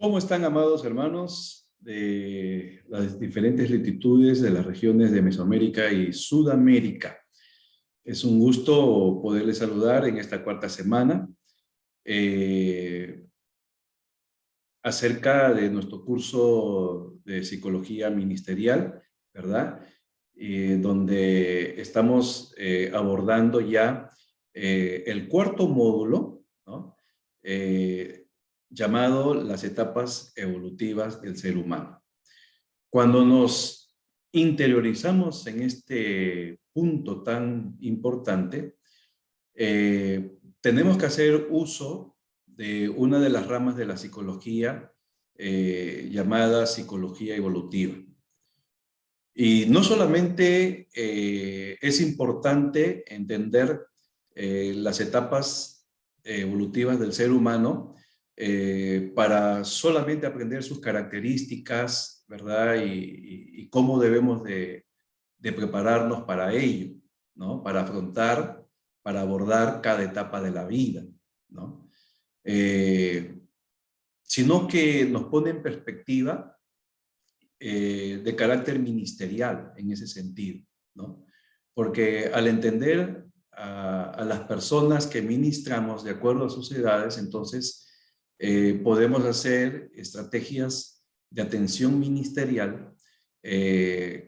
¿Cómo están, amados hermanos de las diferentes latitudes de las regiones de Mesoamérica y Sudamérica? Es un gusto poderles saludar en esta cuarta semana eh, acerca de nuestro curso de psicología ministerial, ¿verdad? Donde estamos abordando ya el cuarto módulo, ¿no? Llamado las etapas evolutivas del ser humano. Cuando nos interiorizamos en este punto tan importante, tenemos que hacer uso de una de las ramas de la psicología llamada psicología evolutiva. Y no solamente es importante entender las etapas evolutivas del ser humano para solamente aprender sus características, ¿verdad? Y cómo debemos de prepararnos para ello, ¿no? Para afrontar, para abordar cada etapa de la vida, ¿no? Sino que nos pone en perspectiva de carácter ministerial en ese sentido, ¿no? Porque al entender a las personas que ministramos de acuerdo a sus edades, entonces podemos hacer estrategias de atención ministerial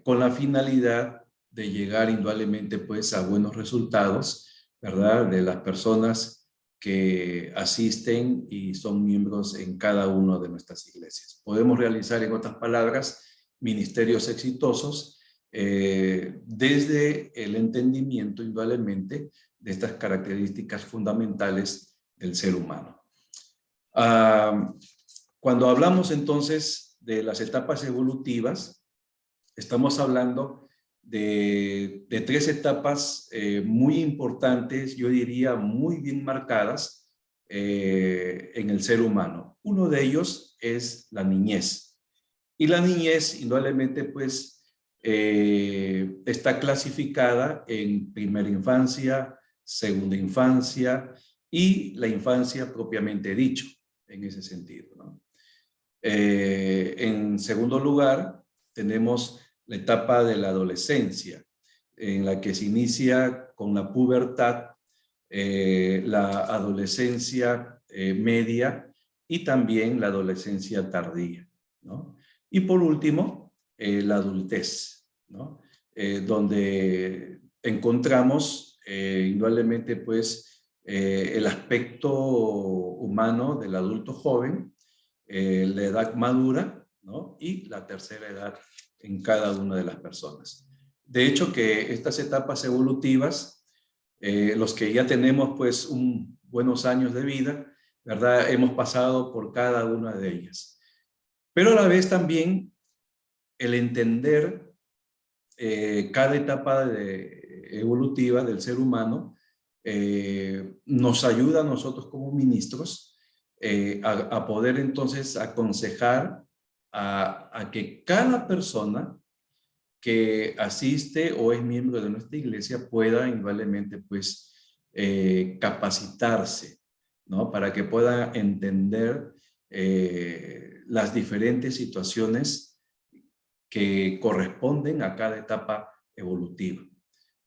con la finalidad de llegar indudablemente pues a buenos resultados, ¿verdad? De las personas que asisten y son miembros en cada una de nuestras iglesias. Podemos realizar, en otras palabras, ministerios exitosos desde el entendimiento, indudablemente, de estas características fundamentales del ser humano. Cuando hablamos entonces de las etapas evolutivas, estamos hablando de tres etapas muy importantes, yo diría muy bien marcadas en el ser humano. Uno de ellos es la niñez. Y la niñez, indudablemente, pues, está clasificada en primera infancia, segunda infancia y la infancia propiamente dicho, en ese sentido, ¿no? En segundo lugar, tenemos la etapa de la adolescencia, en la que se inicia con la pubertad, la adolescencia media y también la adolescencia tardía, ¿no? Y por último, la adultez, ¿no? Donde encontramos indudablemente pues el aspecto humano del adulto joven, la edad madura, ¿no? Y la tercera edad en cada una de las personas. De hecho, que estas etapas evolutivas, los que ya tenemos pues buenos años de vida, ¿verdad? Hemos pasado por cada una de ellas. Pero a la vez también el entender cada etapa evolutiva del ser humano nos ayuda a nosotros como ministros a poder entonces aconsejar a que cada persona que asiste o es miembro de nuestra iglesia pueda indudablemente pues capacitarse, ¿no? Para que pueda entender las diferentes situaciones que corresponden a cada etapa evolutiva.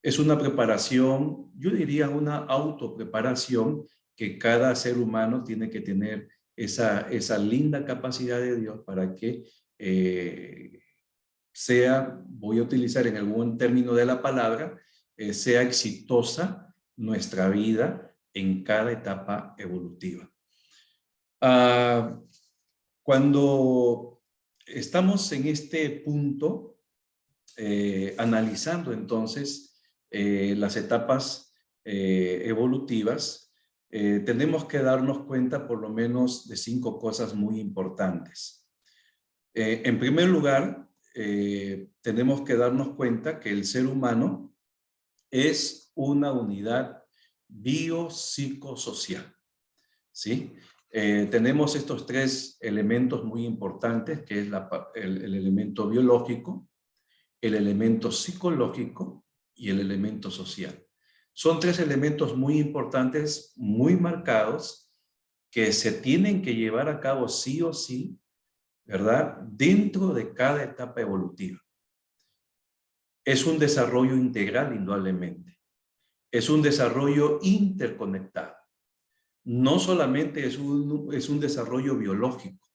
Es una preparación, yo diría una autopreparación que cada ser humano tiene que tener esa linda capacidad de Dios para que sea, voy a utilizar en algún término de la palabra, sea exitosa nuestra vida en cada etapa evolutiva. Cuando estamos en este punto, analizando entonces las etapas evolutivas, tenemos que darnos cuenta por lo menos de 5 cosas muy importantes. En primer lugar, tenemos que darnos cuenta que el ser humano es una unidad biopsicosocial, ¿sí? Tenemos estos 3 elementos muy importantes, que es el elemento biológico, el elemento psicológico y el elemento social. Son 3 elementos muy importantes, muy marcados, que se tienen que llevar a cabo sí o sí, ¿verdad? Dentro de cada etapa evolutiva. Es un desarrollo integral, indudablemente. Es un desarrollo interconectado. No solamente es un desarrollo biológico.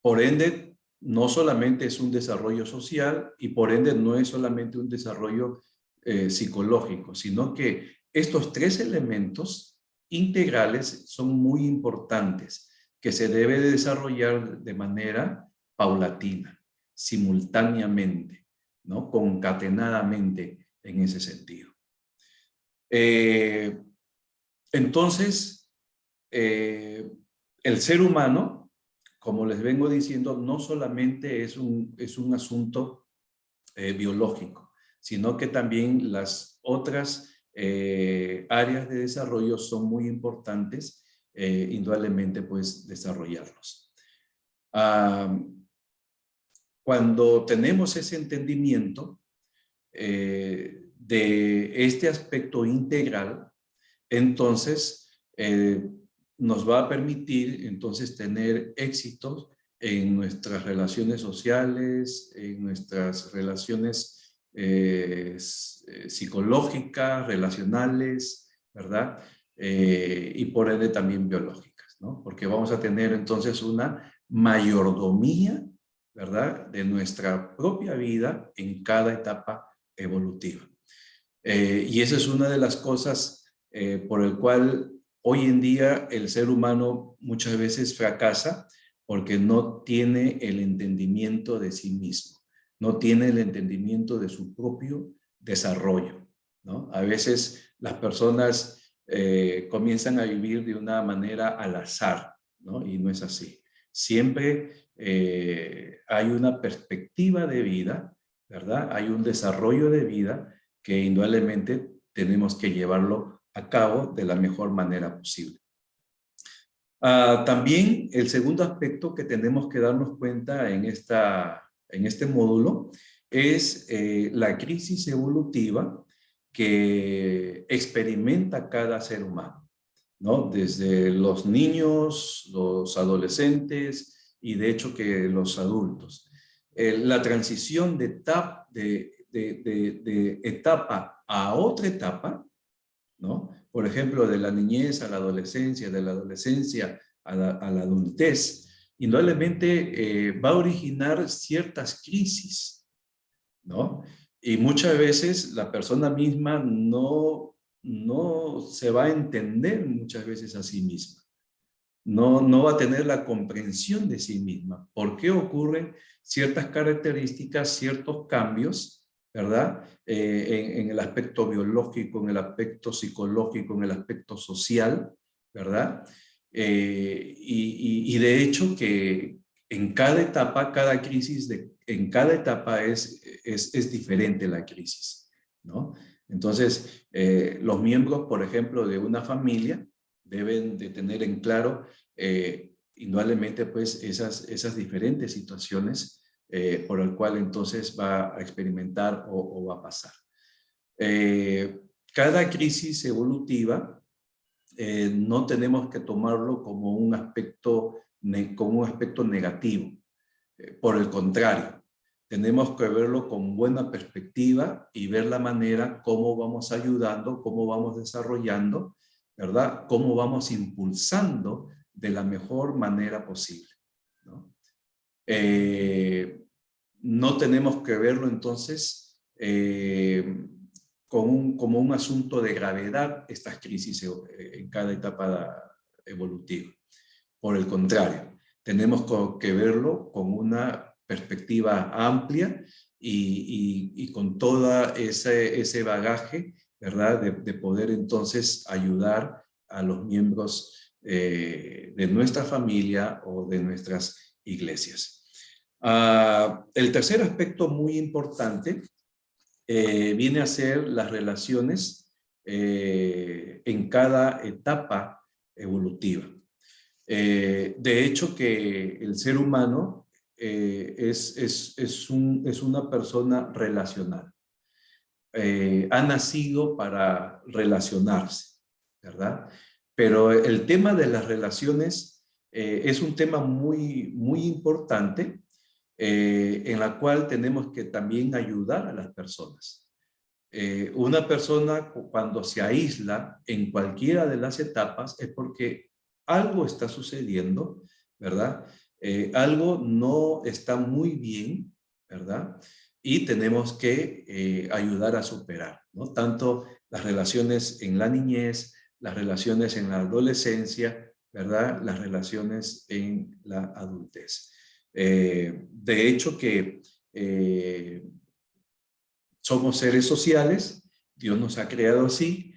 Por ende, no solamente es un desarrollo social y por ende no es solamente un desarrollo psicológico, sino que estos tres elementos integrales son muy importantes, que se debe de desarrollar de manera paulatina, simultáneamente, ¿no? Concatenadamente en ese sentido. Entonces, el ser humano, como les vengo diciendo, no solamente es un asunto biológico, sino que también las otras áreas de desarrollo son muy importantes, indudablemente, pues, desarrollarlos. Cuando tenemos ese entendimiento de este aspecto integral, entonces nos va a permitir entonces tener éxitos en nuestras relaciones sociales, en nuestras relaciones psicológicas, relacionales, ¿verdad? Y por ende también biológicas, ¿no? Porque vamos a tener entonces una mayordomía, ¿verdad? De nuestra propia vida en cada etapa evolutiva. Y esa es una de las cosas por el cual hoy en día el ser humano muchas veces fracasa porque no tiene el entendimiento de sí mismo, no tiene el entendimiento de su propio desarrollo, ¿no? A veces las personas comienzan a vivir de una manera al azar, ¿no? Y no es así. Siempre hay una perspectiva de vida, ¿verdad? Hay un desarrollo de vida que indudablemente tenemos que llevarlo a cabo de la mejor manera posible. También el segundo aspecto que tenemos que darnos cuenta en este módulo es la crisis evolutiva que experimenta cada ser humano, ¿no? Desde los niños, los adolescentes y de hecho que los adultos. La transición de etapa a otra etapa, ¿no? Por ejemplo, de la niñez a la adolescencia, de la adolescencia a la adultez, indudablemente va a originar ciertas crisis, ¿no? Y muchas veces la persona misma no se va a entender muchas veces a sí misma. No va a tener la comprensión de sí misma. ¿Por qué ocurren ciertas características, ciertos cambios, ¿verdad? En el aspecto biológico, en el aspecto psicológico, en el aspecto social, ¿verdad? Y de hecho que en cada etapa, cada crisis, en cada etapa es diferente la crisis, ¿no? Entonces, los miembros, por ejemplo, de una familia, deben de tener en claro indudablemente pues esas diferentes situaciones por el cual entonces va a experimentar o va a pasar. Cada crisis evolutiva no tenemos que tomarlo como un aspecto negativo. Por el contrario, tenemos que verlo con buena perspectiva y ver la manera cómo vamos ayudando, cómo vamos desarrollando, ¿verdad? Cómo vamos impulsando de la mejor manera posible, ¿no? No tenemos que verlo entonces como un asunto de gravedad estas crisis en cada etapa evolutiva. Por el contrario, tenemos que verlo con una perspectiva amplia y con todo ese bagaje, ¿verdad? De poder entonces ayudar a los miembros de nuestra familia o de nuestras iglesias. El tercer aspecto muy importante viene a ser las relaciones en cada etapa evolutiva. De hecho que el ser humano es una persona relacional. Ha nacido para relacionarse, ¿verdad? Pero el tema de las relaciones es un tema muy importante en la cual tenemos que también ayudar a las personas. Una persona cuando se aísla en cualquiera de las etapas es porque algo está sucediendo, ¿verdad? Algo no está muy bien, ¿verdad? Y tenemos que ayudar a superar, ¿no? Tanto las relaciones en la niñez, las relaciones en la adolescencia, ¿verdad? Las relaciones en la adultez. De hecho que somos seres sociales, Dios nos ha creado así,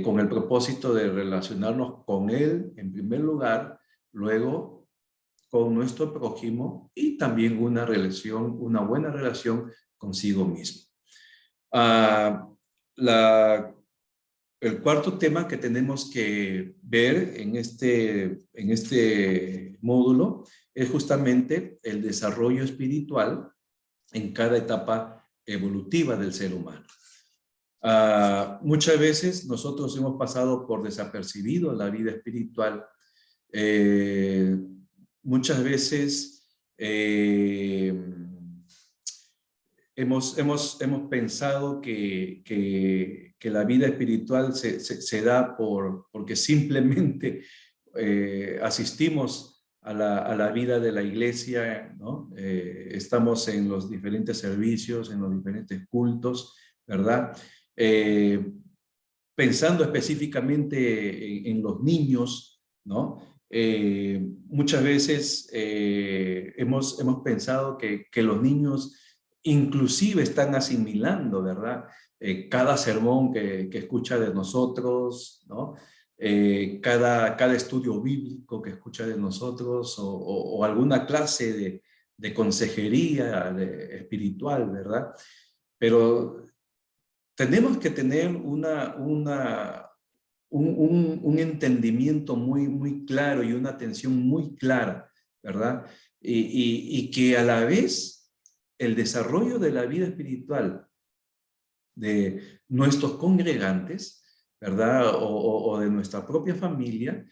con el propósito de relacionarnos con Él en primer lugar, luego con nuestro prójimo y también una relación, una buena relación consigo mismo. Ah, el cuarto tema que tenemos que ver en este módulo es justamente el desarrollo espiritual en cada etapa evolutiva del ser humano. Muchas veces nosotros hemos pasado por desapercibido la vida espiritual. Muchas veces hemos pensado que la vida espiritual se da porque simplemente asistimos a la vida de la iglesia, ¿no? Estamos en los diferentes servicios, en los diferentes cultos, ¿verdad? Pensando específicamente en los niños, ¿no? Muchas veces hemos pensado que los niños inclusive están asimilando, ¿verdad? Cada sermón que escucha de nosotros, ¿no? Cada estudio bíblico que escucha de nosotros o alguna clase de consejería espiritual, ¿verdad? Pero tenemos que tener un entendimiento muy claro y una atención muy clara, ¿verdad? Y que a la vez el desarrollo de la vida espiritual de nuestros congregantes, ¿verdad? O de nuestra propia familia,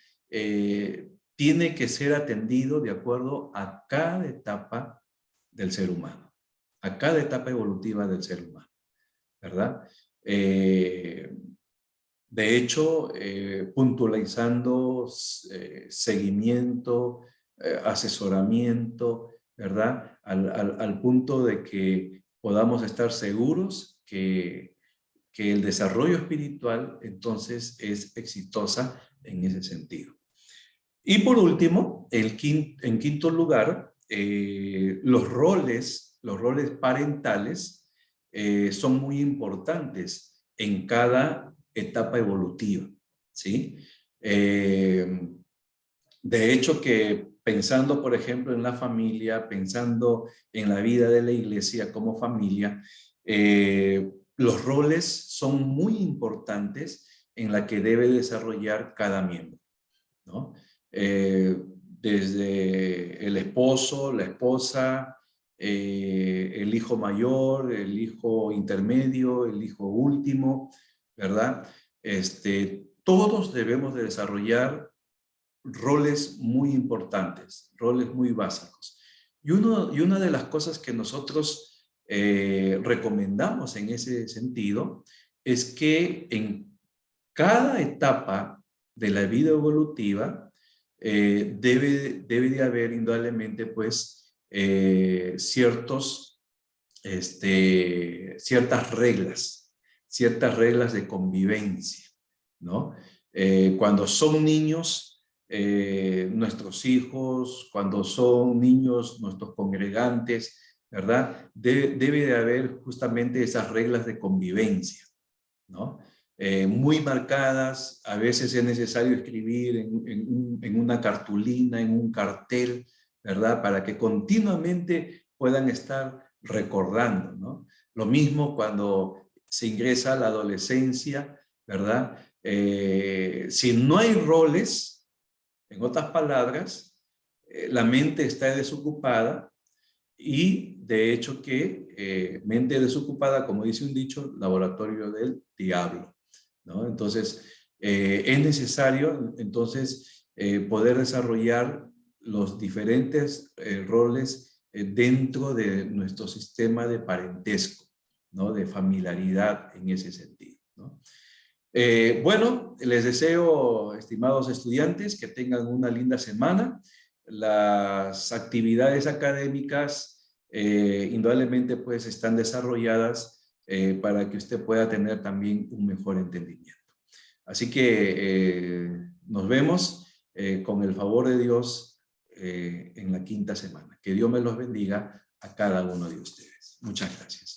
tiene que ser atendido de acuerdo a cada etapa del ser humano, a cada etapa evolutiva del ser humano, ¿verdad? De hecho, puntualizando seguimiento, asesoramiento, ¿verdad? Al punto de que podamos estar seguros que el desarrollo espiritual entonces es exitosa en ese sentido. Y por último, en quinto lugar, los roles parentales son muy importantes en cada etapa evolutiva, ¿sí? De hecho que pensando, por ejemplo, en la familia, pensando en la vida de la iglesia como familia, los roles son muy importantes en la que debe desarrollar cada miembro, ¿no? Desde el esposo, la esposa, el hijo mayor, el hijo intermedio, el hijo último, ¿verdad? Todos debemos de desarrollar roles muy importantes, roles muy básicos. Y una de las cosas que nosotros recomendamos en ese sentido es que en cada etapa de la vida evolutiva debe de haber indudablemente pues ciertas reglas de convivencia, ¿no? Cuando son niños, nuestros hijos, cuando son niños, nuestros congregantes, ¿verdad? Debe de haber justamente esas reglas de convivencia, ¿no? Muy marcadas, a veces es necesario escribir en una cartulina, en un cartel, ¿verdad? Para que continuamente puedan estar recordando, ¿no? Lo mismo cuando se ingresa a la adolescencia, ¿verdad? Si no hay roles, en otras palabras, la mente está desocupada y de hecho que mente desocupada, como dice un dicho, laboratorio del diablo, ¿no? Entonces, es necesario entonces poder desarrollar los diferentes roles dentro de nuestro sistema de parentesco, ¿no? De familiaridad en ese sentido, ¿no? Bueno, les deseo, estimados estudiantes, que tengan una linda semana. Las actividades académicas indudablemente pues están desarrolladas para que usted pueda tener también un mejor entendimiento. Así que nos vemos con el favor de Dios en la quinta semana. Que Dios me los bendiga a cada uno de ustedes. Muchas gracias.